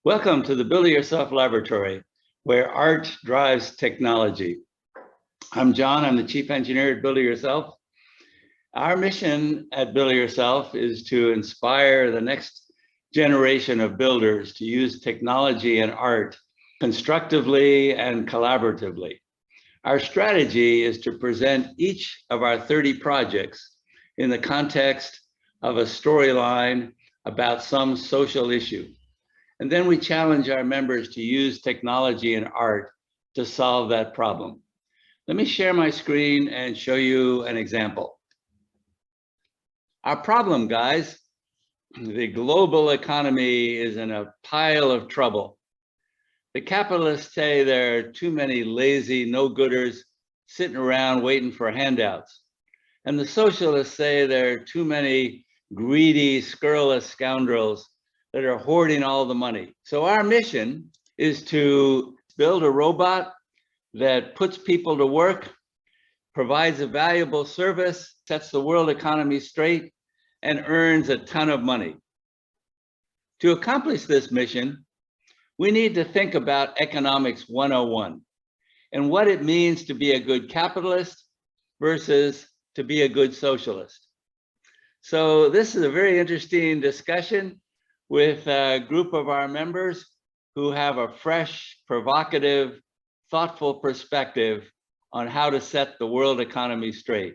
Welcome to the Build It Yourself Laboratory, where art drives technology. I'm John, I'm the Chief Engineer at Build It Yourself. Our mission at Build It Yourself is to inspire the next generation of builders to use technology and art constructively and collaboratively. Our strategy is to present each of our 30 projects in the context of a storyline about some social issue. And then we challenge our members to use technology and art to solve that problem. Let me share my screen and show you an example. Our problem, guys, the global economy is in a pile of trouble. The capitalists say there are too many lazy no-gooders sitting around waiting for handouts. And the socialists say there are too many greedy, scurrilous scoundrels that are hoarding all the money. So our mission is to build a robot that puts people to work, provides a valuable service, sets the world economy straight, and earns a ton of money. To accomplish this mission, we need to think about economics 101 and what it means to be a good capitalist versus to be a good socialist. So this is a very interesting discussion with a group of our members who have a fresh, provocative, thoughtful perspective on how to set the world economy straight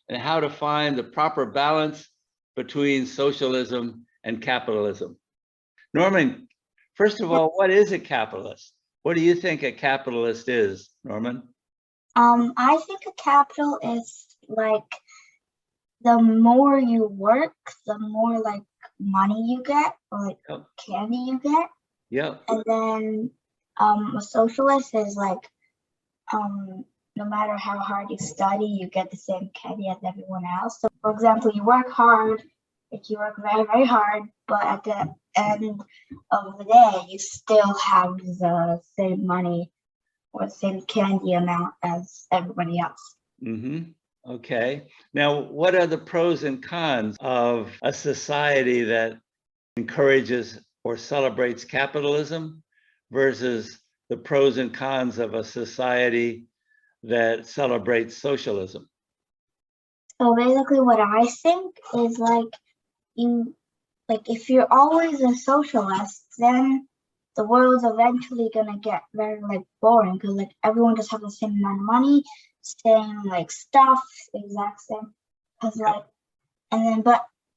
and how to find the proper balance between socialism and capitalism. Norman, first of all, what is a capitalist? What do you think a capitalist is, Norman? I think a capital is like the more you work, the more like money you get, or like candy you get. Yeah. And then a socialist is like no matter how hard you study, you get the same candy as everyone else. So for example, you work hard, if you work very, very hard, but at the end of the day, you still have the same money or the same candy amount as everybody else. Mm-hmm. Okay. Now, what are the pros and cons of a society that encourages or celebrates capitalism versus the pros and cons of a society that celebrates socialism? So basically what I think is if you're always a socialist, then the world's eventually gonna get very boring because everyone just have the same amount of money, same stuff, exact same.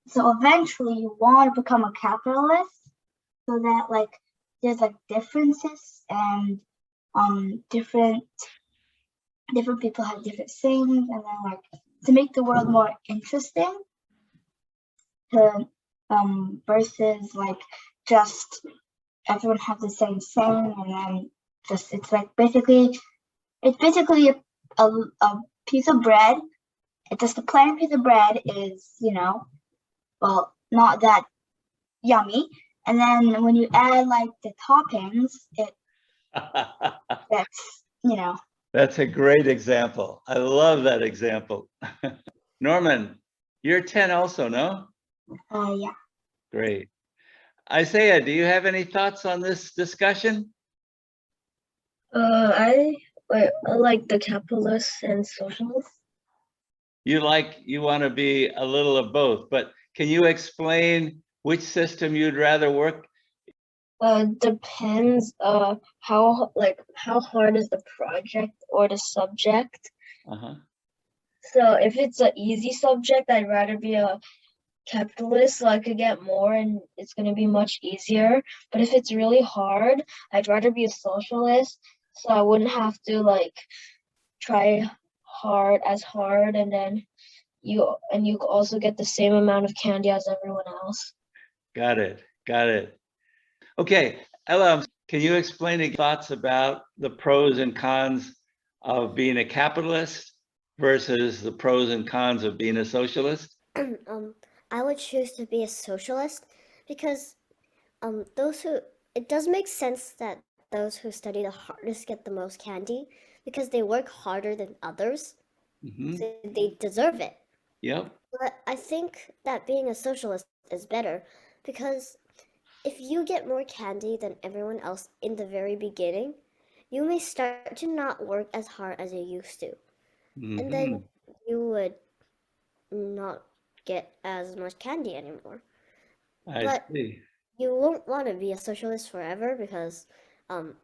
So eventually you want to become a capitalist so that there's differences and different people have different things, and then to make the world more interesting to versus just everyone have the same thing, and then just it's basically a piece of bread. It's just a plain piece of bread is well, not that yummy, and then when you add the toppings, That's a great example. I love that example. Norman, you're 10 also, no? Yeah. Great. Isaiah, do you have any thoughts on this discussion? I like the capitalists and socialists. You want to be a little of both, but can you explain which system you'd rather work? Depends how hard is the project or the subject. Uh-huh. So if it's an easy subject, I'd rather be a capitalist so I could get more and it's going to be much easier. But if it's really hard, I'd rather be a socialist so I wouldn't have to try as hard, and then you also get the same amount of candy as everyone else. Got it. Okay, Ella, can you explain your thoughts about the pros and cons of being a capitalist versus the pros and cons of being a socialist? I would choose to be a socialist because it does make sense that those who study the hardest get the most candy because they work harder than others. Mm-hmm. So they deserve it. Yep. But I think that being a socialist is better because if you get more candy than everyone else in the very beginning, you may start to not work as hard as you used to. And then Mhm. you would not get as much candy anymore. I But see. you won't want to be a socialist forever because um,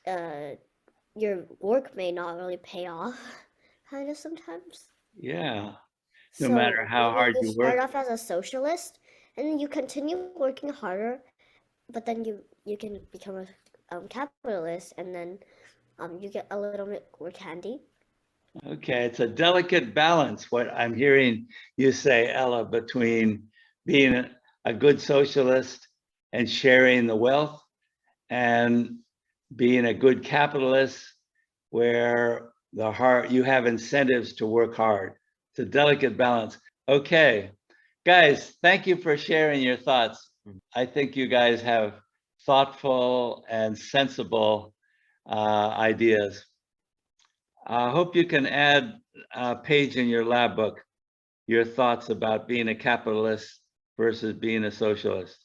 uh, your work may not really pay off, kind of sometimes. Yeah. No So matter how maybe hard you you start work. off as a socialist, and then you continue working harder, but then you can become a capitalist, and then you get a little bit more candy. Okay, it's a delicate balance, what I'm hearing you say, Ella, between being a good socialist and sharing the wealth and being a good capitalist where you have incentives to work hard. It's a delicate balance. Okay, guys, thank you for sharing your thoughts. I think you guys have thoughtful and sensible ideas. I hope you can add a page in your lab book, your thoughts about being a capitalist versus being a socialist.